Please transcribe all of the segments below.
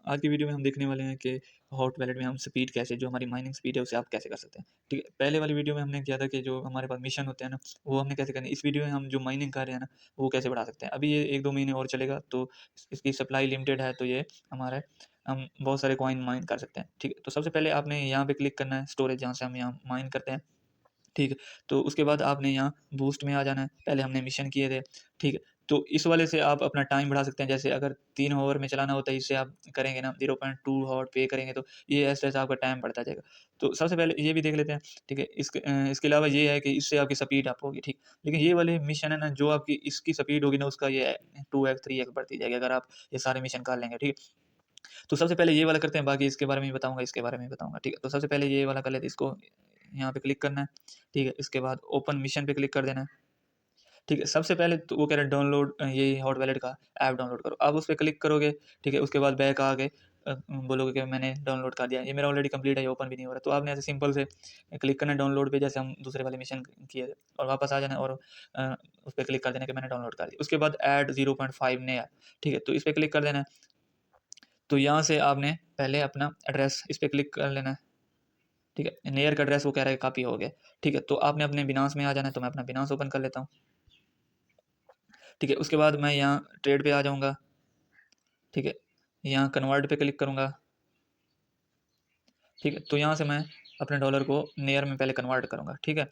आज की वीडियो में हम देखने वाले हैं कि हॉट वैलेट में हम स्पीड कैसे जो हमारी माइनिंग स्पीड है उसे आप कैसे कर सकते हैं। ठीक है, पहले वाली वीडियो में हमने किया था कि जो हमारे पास मिशन होते हैं ना, वो हमने कैसे करने। इस वीडियो में हम जो माइनिंग कर रहे हैं ना, वो कैसे बढ़ा सकते हैं। अभी ये 1-2 महीने और चलेगा, तो इसकी सप्लाई लिमिटेड है, तो ये हमारा हम बहुत सारे कॉइन माइन कर सकते हैं। ठीक है, तो सबसे पहले आपने यहाँ पे क्लिक करना है स्टोरेज, जहाँ से हम यहाँ माइन करते हैं। ठीक है, तो उसके बाद आपने यहाँ बूस्ट में आ जाना है। पहले हमने मिशन किए थे, ठीक है, तो इस वाले से आप अपना टाइम बढ़ा सकते हैं। जैसे अगर 3 हॉवर में चलाना होता है, इससे आप करेंगे ना 0.2 हॉवर पे करेंगे, तो ये ऐसे-ऐसे आपका टाइम बढ़ता जाएगा। तो सबसे पहले ये भी देख लेते हैं, ठीक है। इसके अलावा ये है कि इससे आपकी स्पीड अप होगी, ठीक। लेकिन ये वाले मिशन है ना, जो आपकी इसकी स्पीड होगी ना, उसका ये 2x 3x बढ़ती जाएगी, अगर आप ये सारे मिशन कर लेंगे, ठीक है। तो सबसे पहले ये वाला करते हैं, बाकी इसके बारे में भी बताऊँगा, इसके बारे में भी बताऊँगा, ठीक है। तो सबसे पहले ये वाला कर लेते हैं, इसको यहाँ पे क्लिक करना है, ठीक है। इसके बाद ओपन मिशन पे क्लिक कर देना है, ठीक है। सबसे पहले तो वो कह रहा है डाउनलोड, ये हॉट वॉलेट का ऐप डाउनलोड करो। आप उस पे क्लिक करोगे, ठीक है। उसके बाद बैक आके बोलोगे कि मैंने डाउनलोड कर दिया। ये मेरा ऑलरेडी कंप्लीट है, ये ओपन भी नहीं हो रहा। तो आपने ऐसे सिंपल से क्लिक करना है डाउनलोड पे, जैसे हम दूसरे वाले मिशन किए थे, और वापस आ जाना है और उस पे क्लिक कर देना कि मैंने डाउनलोड कर दिया। उसके बाद ऐड 0.5 नया, ठीक है, तो इस पे क्लिक कर देना है। तो यहाँ से आपने पहले अपना एड्रेस इस पे क्लिक कर लेना है, ठीक है। नेयर का एड्रेस वो कह रहा है कॉपी हो गया, ठीक है। तो आपने अपने बिनांस में आ जाना है, तो मैं अपना बिनांस ओपन कर लेता हूँ, ठीक है। उसके बाद मैं यहाँ ट्रेड पे आ जाऊँगा, ठीक है। यहाँ कन्वर्ट पे क्लिक करूँगा, ठीक है। तो यहाँ से मैं अपने डॉलर को नेयर में पहले कन्वर्ट करूँगा, ठीक है।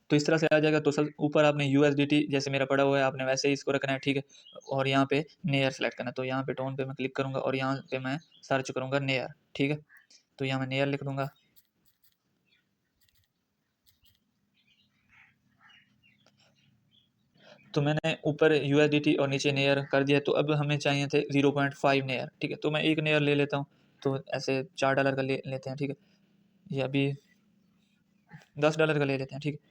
तो इस तरह से आ जाएगा। तो सब ऊपर आपने यूएसडीटी जैसे मेरा पड़ा हुआ है, आपने वैसे ही इसको रखना है, ठीक है। और यहाँ पे नेयर सेलेक्ट करना है, तो यहाँ पे टोन पे मैं क्लिक करूँगा और यहाँ पे मैं सर्च करूँगा नेयर, ठीक है। तो यहाँ मैं नेयर लिख दूँगा। तो मैंने ऊपर यूएसडीटी और नीचे नेयर कर दिया। तो अब हमें चाहिए थे 0.5 नेयर, ठीक है। तो मैं एक नेयर ले लेता हूँ, तो ऐसे $4 का ले लेते हैं, ठीक है। ये अभी $10 का ले लेते हैं, ठीक है।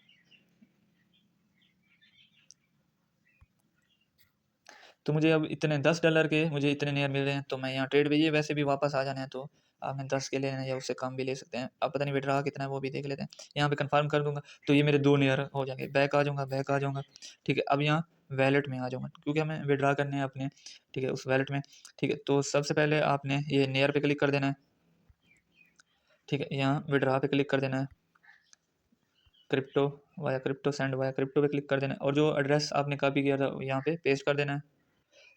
तो मुझे अब इतने $10 के मुझे इतने नेयर मिल रहे हैं, तो मैं यहाँ ट्रेड पे, ये वैसे भी वापस आ जाना है, तो आपने 10 के लेना है या उससे कम भी ले सकते हैं। अब पता नहीं विड्रॉ कितना है, वो भी देख लेते हैं। यहाँ पे कंफर्म कर दूंगा, तो ये मेरे 2 नेयर हो जाएंगे। बैक आ जाऊँगा, बैक आ जाऊँगा, ठीक है। अब यहाँ वैलेट में आ जाऊँगा, क्योंकि हमें विड्रॉ करने हैं अपने, ठीक है, उस वैलेट में, ठीक है। तो सबसे पहले आपने ये नेयर पे क्लिक कर देना है, ठीक है। यहाँ विड्रॉ पे क्लिक कर देना है, क्रिप्टो सेंड वाया क्रिप्टो पे क्लिक कर देना है, और जो एड्रेस आपने कॉपी किया था यहाँ पे पेस्ट कर देना है।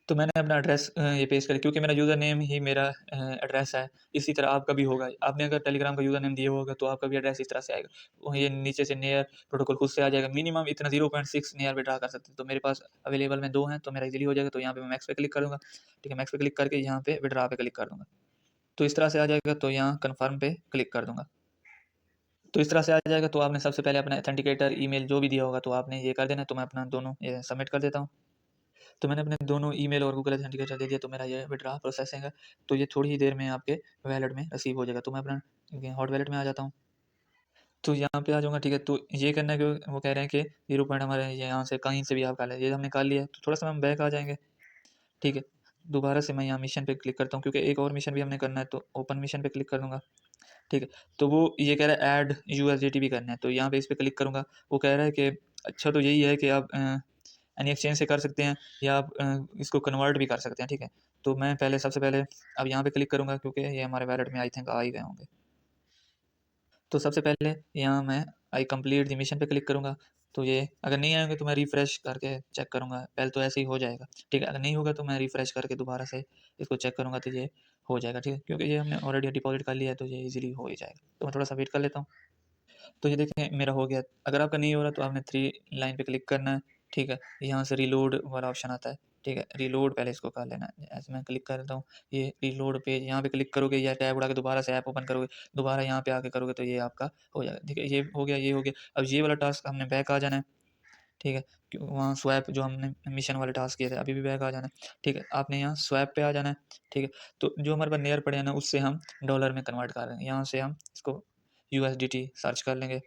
तो मैंने अपना एड्रेस ये पेस्ट करा, क्योंकि मेरा यूज़र नेम ही मेरा एड्रेस है। इसी तरह आपका भी होगा। आपने अगर टेलीग्राम का यूज़र नेम दिया होगा, तो आपका भी एड्रेस इस तरह से आएगा। ये नीचे से नेयर प्रोटोकॉल खुद से आ जाएगा। मिनिमम इतना 0.6 नेयर विड्रॉ कर सकते हैं। तो मेरे पास अवेलेबल में 2 हैं, तो मेरा इजीली हो जाएगा। तो यहाँ पे मैं मैक्स पे क्लिक करूँगा, ठीक है। मैक्स पे क्लिक करके यहाँ पे विड्रॉ पे क्लिक कर दूँगा। तो इस तरह से आ जाएगा। तो यहाँ कन्फर्म पे क्लिक कर दूँगा। तो इस तरह से आ जाएगा। तो आपने सबसे पहले अपना ऑथेंटिकेटर ईमेल जो भी दिया होगा, तो आपने ये कर देना है। तो मैं अपना दोनों ये सबमिट कर देता हूँ। तो मैंने अपने दोनों ईमेल और गूगल ऑथेंटिकेटर दे दिया। तो मेरा ये विड्रॉ प्रोसेसिंग है। तो ये थोड़ी ही देर में आपके वैलेट में रिसीव हो जाएगा। तो मैं अपना हॉट वैलेट में आ जाता हूँ। तो यहाँ पे आ जाऊँगा, ठीक है। तो ये करना है कि वो कह रहे हैं कि 0 पॉइंट हमारे यहाँ से कहीं से भी आप कर लें। ये हमने कर लिया है। तो थोड़ा सा हम बैक आ जाएँगे, ठीक है। दोबारा से मैं यहाँ मिशन पे क्लिक करता हूँ, क्योंकि एक और मिशन भी हमने करना है। तो ओपन मिशन पे क्लिक कर दूँगा, ठीक है। तो वो ये कह रहा है ऐड यूएसडीटी भी करना है। तो यहाँ पे इस पे क्लिक करूँगा। वो कह रहा है कि अच्छा, तो यही है कि आप एनी एक्सचेंज से कर सकते हैं, या आप इसको कन्वर्ट भी कर सकते हैं, ठीक है। तो मैं पहले सबसे पहले अब यहाँ पे क्लिक करूँगा, क्योंकि ये हमारे वैलेट में आई थिंक आ ही गए होंगे। तो सबसे पहले यहाँ मैं आई कंप्लीट द मिशन पे क्लिक करूँगा। तो ये अगर नहीं आएँगे, तो मैं रिफ्रेश करके चेक करूँगा। पहले तो ऐसे ही हो जाएगा, ठीक है। अगर नहीं होगा, तो मैं रिफ्रेश करके दोबारा से इसको चेक करूँगा, तो ये हो जाएगा, ठीक है। क्योंकि ये हमने ऑलरेडी डिपॉजिट कर लिया है, तो ये ईज़िली हो ही जाएगा। तो मैं थोड़ा-सा वेट कर लेता हूँ। तो ये देखें मेरा हो गया। अगर आपका नहीं हो रहा, तो आपने 3 लाइन पे क्लिक करना है, ठीक है। यहाँ से रीलोड वाला ऑप्शन आता है, ठीक है। रीलोड पहले इसको कर लेना है। ऐसे मैं क्लिक करता हूँ, ये रीलोड पे यहाँ पे क्लिक करोगे, या टैब उड़ा के दोबारा से ऐप ओपन करोगे, दोबारा यहाँ पे आके करोगे, तो ये आपका हो जाएगा, ठीक है। ये हो गया, ये हो गया। अब ये वाला टास्क हमने बैक आ जाना है, ठीक है। वहाँ स्वैप जो हमने मिशन वाले टास्क किए थे, अभी भी बैक आ जाना है, ठीक है। आपने यहाँ स्वैप पे आ जाना है, ठीक है। तो जो हमारे पास नेयर पड़े हैं ना, उससे हम डॉलर में कन्वर्ट कर रहे हैं। यहाँ से हम इसको यूएसडीटी सर्च कर लेंगे,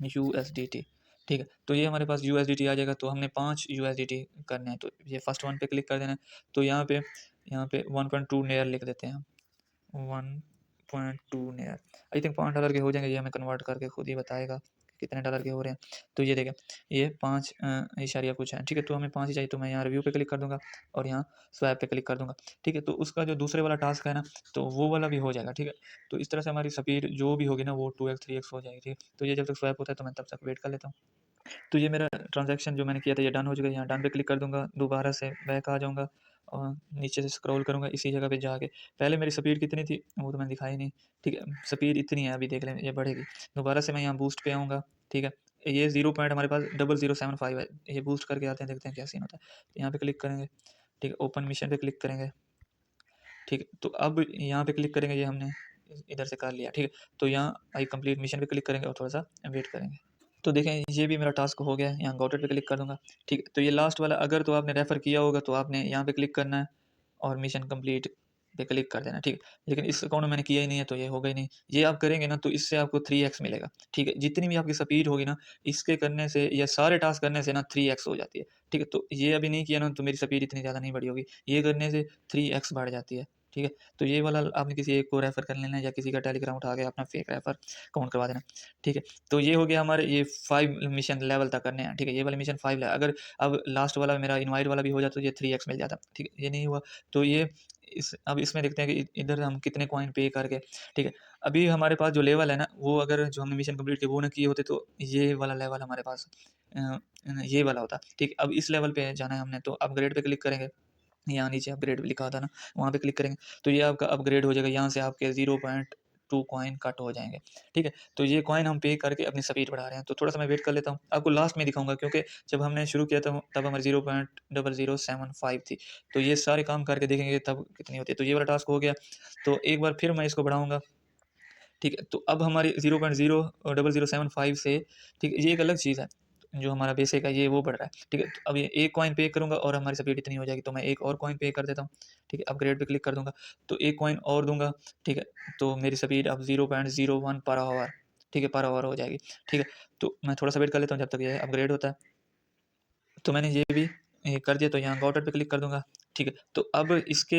यूएसडीटी, ठीक है। तो ये हमारे पास यूएसडीटी आ जाएगा। तो हमने 5 यूएसडीटी करने हैं, तो ये फर्स्ट वन पे क्लिक कर देना है। तो यहाँ पे 1.2 नेयर लिख देते हैं हम, 1.2 नेयर। आई थिंक $5 के हो जाएंगे। ये हमें कन्वर्ट करके खुद ही बताएगा कितने डॉलर के हो रहे हैं। तो ये देखें, ये 5 इशारिया कुछ है, ठीक है। तो हमें 5 ही चाहिए, तो मैं यहाँ रिव्यू पे क्लिक कर दूँगा और यहाँ स्वैप पे क्लिक कर दूँगा, ठीक है। तो उसका जो दूसरे वाला टास्क है ना, तो वो वाला भी हो जाएगा, ठीक है। तो इस तरह से हमारी स्पीड जो भी होगी ना, वो 2x 3x हो जाएगी, ठीक है। तो ये जब तक स्वैप होता है तो मैं तब तक वेट कर लेता हूँ। तो ये मेरा ट्रांज़ैक्शन जो मैंने किया था ये डन हो चुका है, यहाँ डन पे क्लिक कर दूँगा, दोबारा से बैक आ जाऊँगा और नीचे से स्क्रॉल करूँगा इसी जगह पे जाके। पहले मेरी स्पीड कितनी थी वो तो मैंने दिखाई नहीं, ठीक है। स्पीड इतनी है, अभी देख लें ये बढ़ेगी। दोबारा से मैं यहाँ बूस्ट पे आऊँगा, ठीक है। ये 0 पॉइंट हमारे पास 0075 है, ये बूस्ट करके आते हैं, देखते हैं क्या सीन होता है। तो यहाँ पे क्लिक करेंगे, ठीक है, ओपन मिशन पे क्लिक करेंगे, ठीक है। तो अब यहाँ पे क्लिक करेंगे, ये हमने इधर से कर लिया, ठीक है। तो यहाँ आई कंप्लीट मिशन पे क्लिक करेंगे और थोड़ा सा वेट करेंगे। तो देखें ये भी मेरा टास्क हो गया है, यहाँ गॉट इट पे क्लिक कर दूंगा, ठीक है। तो ये लास्ट वाला अगर तो आपने रेफ़र किया होगा तो आपने यहाँ पे क्लिक करना है और मिशन कंप्लीट पे क्लिक कर देना, ठीक है। लेकिन इस अकाउंट में मैंने किया ही नहीं है तो ये होगा ही नहीं। ये आप करेंगे ना तो इससे आपको 3x मिलेगा, ठीक है। जितनी भी आपकी स्पीड होगी ना, इसके करने से या सारे टास्क करने से ना 3x हो जाती है, ठीक है। तो ये अभी नहीं किया ना तो मेरी स्पीड इतनी ज़्यादा नहीं बढ़ी होगी, ये करने से 3x बढ़ जाती है, ठीक है। तो ये वाला आपने किसी एक को रेफ़र कर लेना है या किसी का टेलीग्राम उठा के अपना फेक रेफ़र काउंट करवा देना, ठीक है। तो ये हो गया हमारे, ये 5 मिशन लेवल तक करने हैं, ठीक है। ये वाले मिशन 5 है, अगर अब लास्ट वाला मेरा इनवाइट वाला भी हो जाता तो ये 3x मिल जाता, ठीक है। ये नहीं हुआ तो ये इस अब इसमें देखते हैं कि इधर हम कितने कॉइन पे करके, ठीक है। अभी हमारे पास जो लेवल है ना, वो अगर जो हमने मिशन कंप्लीट किए वो ना किए होते तो ये वाला लेवल हमारे पास ये वाला होता, ठीक है। अब इस लेवल पे जाना है हमने, तो अपग्रेड पे क्लिक करेंगे, यहाँ नीचे अपग्रेड भी लिखा था ना, वहाँ पे क्लिक करेंगे तो ये आपका अपग्रेड हो जाएगा। यहाँ से आपके 0.2 कॉइन कट हो जाएंगे, ठीक है। तो ये कॉइन हम पे करके अपनी स्पीड बढ़ा रहे हैं। तो थोड़ा सा मैं वेट कर लेता हूँ, आपको लास्ट में दिखाऊंगा क्योंकि जब हमने शुरू किया था तब हमारी 0.0075 थी। तो ये सारे काम करके देखेंगे तब कितनी होती है। तो ये वाला टास्क हो गया, तो एक बार फिर मैं इसको बढ़ाऊंगा, ठीक है। तो अब हमारी 0.0075 से, ठीक है, ये एक अलग चीज़ है, जो हमारा बेसिक है ये वो बढ़ रहा है, ठीक है। तो अब ये एक कॉइन पे करूँगा और हमारी स्पीड इतनी हो जाएगी, तो मैं एक और कॉइन पे कर देता हूँ, ठीक है। अपग्रेड पे क्लिक कर दूँगा, तो एक कॉइन और दूँगा, ठीक है। तो मेरी स्पीड अब 0.01 पर आवर, ठीक है, पर आवर हो जाएगी, ठीक है। तो मैं थोड़ा सा वेट कर लेता हूँ जब तक ये अपग्रेड होता है। तो मैंने ये भी कर दिया, तो यहाँ गॉट इट पे क्लिक कर दूँगा, ठीक है। तो अब इसके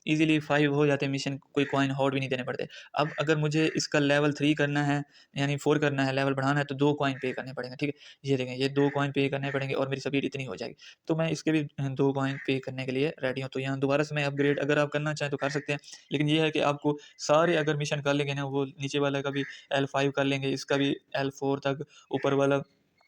ईज़िली 5 हो जाते हैं मिशन, कोई कॉइन और भी नहीं देने पड़ते। अब अगर मुझे इसका लेवल 3 करना है, यानी 4 करना है, लेवल बढ़ाना है, तो 2 कॉइन पे करने पड़ेंगे, ठीक है। ये देखें, ये 2 कॉइन पे करने पड़ेंगे और मेरी स्पीड इतनी हो जाएगी। तो मैं इसके भी 2 कॉइन पे करने के लिए रेडी हूँ। तो यहाँ दोबारा से मैं अपग्रेड अगर आप करना चाहें तो कर सकते हैं। लेकिन ये है कि आपको सारे अगर मिशन कर लेंगे ना, वो नीचे वाला का भी L5 कर लेंगे, इसका भी L4 तक, ऊपर वाला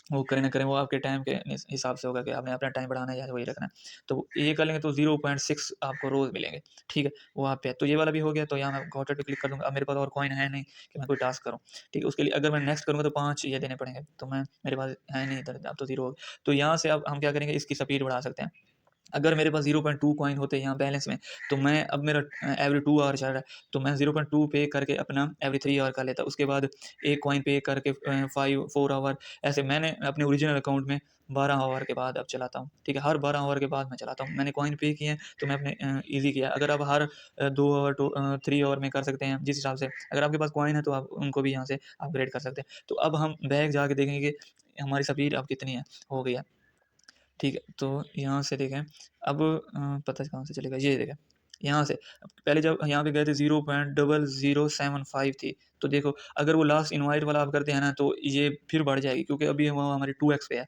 वो करें ना करें, वो आपके टाइम के हिसाब से होगा कि आपने अपना टाइम बढ़ाना है या वही रखना है। तो ये कर लेंगे तो 0.6 आपको रोज़ मिलेंगे, ठीक है, वो आप पे है। तो ये वाला भी हो गया, तो यहाँ मैं गॉट इट पे क्लिक कर दूँगा। अब मेरे पास और कॉइन है नहीं कि मैं कोई टास्क करूँ, ठीक है। उसके लिए अगर मैं नेक्स्ट करूँगा तो 5 ये देने पड़ेंगे, तो मैं मेरे पास है नहीं इधर, अब तो 0 हो गया। तो यहाँ से अब हम क्या करेंगे, इसकी स्पीड बढ़ा सकते हैं। अगर मेरे पास 0.2 कॉइन होते यहाँ बैलेंस में, तो मैं अब मेरा एवरी 2 आवर चल रहा है, तो मैं 0.2 पे करके अपना एवरी 3 आवर कर लेता। उसके बाद 1 कॉइन पे करके 4 आवर, ऐसे मैंने अपने ओरिजिनल अकाउंट में 12 आवर के बाद अब चलाता हूँ, ठीक है। हर 12 आवर के बाद मैं चलाता हूँ। मैंने कॉइन पे किए हैं तो मैं अपने ईज़ी किया। अगर आप हर 2 आवर 3 आवर में कर सकते हैं जिस हिसाब से, अगर आपके पास कॉइन है तो आप उनको भी यहाँ से अपग्रेड कर सकते हैं। तो अब हम बैक जाके देखेंगे कि हमारी स्पीड अब कितनी है, हो गई है। ठीक है, तो यहाँ से देखें, अब पता कहाँ से चलेगा, ये देखें, यहाँ से पहले जब यहाँ पे गए थे 0.0075 थी, तो देखो अगर वो लास्ट इनवाइट वाला आप करते हैं ना तो ये फिर बढ़ जाएगी क्योंकि अभी वो हमारी 2x पे है,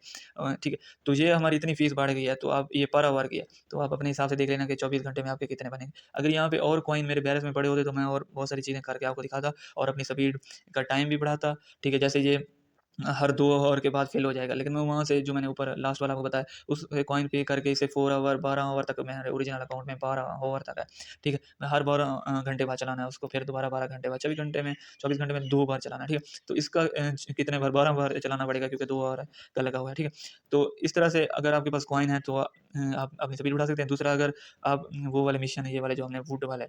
ठीक है। तो ये हमारी इतनी फीस बढ़ गई है, तो आप ये पर आवर की है, तो आप अपने हिसाब से देख लेना कि 24 घंटे में आपके कितने बनेंगे। अगर यहाँ पे और कॉइन मेरे बैलेंस में पड़े होते तो मैं और बहुत सारी चीज़ें करके आपको दिखाता और अपनी स्पीड का टाइम भी बढ़ाता, ठीक है। जैसे ये हर 2 आवर के बाद फ़िल हो जाएगा। लेकिन मैं वहाँ से जो मैंने ऊपर लास्ट वाला आपको बताया, उस कॉइन पे करके इसे 4 आवर 12 आवर तक मेरे ओरिजिनल अकाउंट में 12 आवर तक है, ठीक है। मैं हर 12 घंटे बाद चलाना है उसको, फिर दोबारा 12 घंटे बाद, 24 घंटे में 2 बार चलाना है, ठीक है। तो इसका कितने बार, 12 बार चलाना पड़ेगा क्योंकि 2 आवर का लगा हुआ है, ठीक है। तो इस तरह से अगर आपके पास कॉइन है तो आप अपनी स्पीड बढ़ा सकते हैं। दूसरा, अगर आप वो वाले मिशन है, ये वाले जो हमने वुड वाले,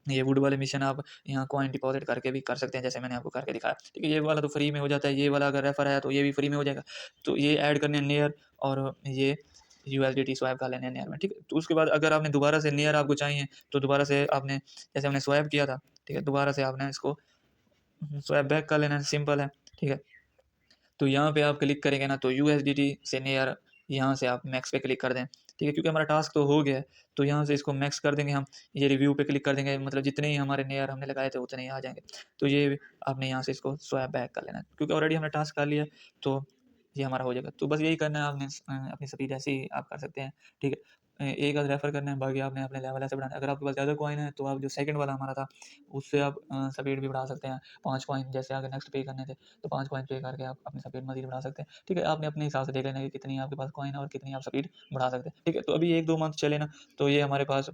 ये वुड वाले मिशन आप यहाँ कॉइन डिपॉज़िट करके भी कर सकते हैं, जैसे मैंने आपको करके दिखाया। ठीक है, ये वाला तो फ्री में हो जाता है, ये वाला अगर रेफर है तो ये भी फ्री में हो जाएगा। तो ये ऐड करने हैं नियर, और ये यूएसडीटी स्वैप कर लेने हैं नियर में, ठीक है। तो उसके बाद अगर आपने दोबारा से नियर आपको चाहिए, तो दोबारा से आपने, जैसे हमने स्वैप किया था, ठीक है, दोबारा से आपने इसको स्वैप बैक कर लेना है, सिंपल है, ठीक है। तो यहाँ पे आप क्लिक करेंगे ना तो यूएसडीटी से नियर, यहाँ से आप मैक्स पे क्लिक कर दें, ठीक है? क्योंकि हमारा टास्क तो हो गया है, तो यहाँ से इसको मैक्स कर देंगे हम, ये रिव्यू पे क्लिक कर देंगे, मतलब जितने ही हमारे नेयर हमने लगाए थे उतने ही आ जाएँगे। तो ये आपने यहाँ से इसको स्वैप बैक कर लेना है, क्योंकि ऑलरेडी हमने टास्क कर लिया है, तो ये हमारा हो जाएगा। तो बस यही करना है आपने, अपनी स्पीड ऐसे ही आप कर सकते हैं, ठीक है? एक आध रेफर करना है, बाकी आपने अपने लेवल ऐसे बढ़ाना है। अगर आपके पास ज़्यादा कॉइन है, तो आप जो सेकंड वाला हमारा था, उससे आप स्पीड भी बढ़ा सकते हैं। 5 कॉइन जैसे अगर नेक्स्ट पे करने थे, तो 5 कॉइन पे करके आप अपनी स्पीड मज़ीद बढ़ा सकते हैं, ठीक है? आपने अपने हिसाब से देख लेना है कि कितनी आपके पास कॉइन है और कितनी आप स्पीड बढ़ा सकते हैं, ठीक है? तो अभी 1-2 मंथ चले ना, तो ये हमारे पास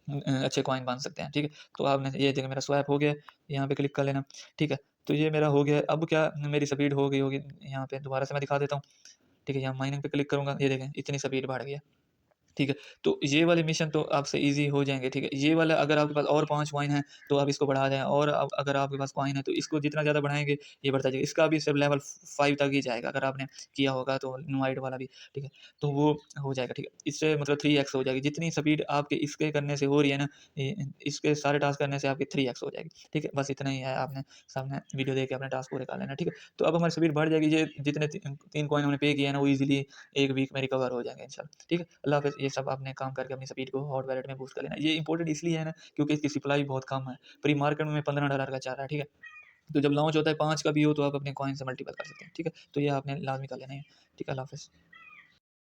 अच्छे कॉइन बन सकते हैं, ठीक है? तो आपने ये देखिए मेरा स्वैप हो गया है, यहाँ पे क्लिक कर लेना, ठीक है? तो ये मेरा हो गया है, अब क्या मेरी स्पीड हो गई होगी, यहाँ पे दोबारा से मैं दिखा देता हूँ, ठीक है? यहाँ माइनिंग पे क्लिक करूँगा, ये देखें इतनी स्पीड बढ़ गई है। ठीक है? तो ये वाले मिशन तो आपसे ईज़ी हो जाएँगे, ठीक है? ये वाला अगर आपके पास और 5 कॉइन हैं, तो आप इसको बढ़ा दें, और अगर आपके पास कॉइन है, तो इसको जितना ज़्यादा बढ़ाएँगे, ये बढ़ता जाएगा। इसका भी सिर्फ़ लेवल 5 तक ही जाएगा, अगर आपने किया होगा तो इनवाइट वाला भी, ठीक है? तो वो हो जाएगा, ठीक है? इससे मतलब 3x हो जाएगी। जितनी स्पीड आपके इसके करने से हो रही है ना, इसके सारे टास्क करने से आपकी 3x हो जाएगी, ठीक है? बस इतना ही है, आपने सामने वीडियो देख के अपने टास्क पूरे कर लेना, ठीक है? तो अब हमारी स्पीड बढ़ जाएगी, ये जितने 3 कॉइन हमने पे किए हैं ना, वो ईज़िली 1 वीक में रिकवर हो जाएँगे इंशाल्लाह, ठीक है? अल्लाह हाफ़िज़। ये सब आपने काम करके अपनी स्पीड को हॉट वॉलेट में बूस्ट कर लेना है। ये इंपॉर्टेंट इसलिए है ना, क्योंकि इसकी सप्लाई बहुत कम है। प्री मार्केट में $15 का चल रहा है, ठीक है? तो जब लॉन्च होता है 5 का भी हो, तो आप अपने कॉइन से मल्टीपल कर सकते हैं, ठीक है? तो ये आपने लाज़मी कर लेना है। ठीक है, अल्लाह हाफ़िज़।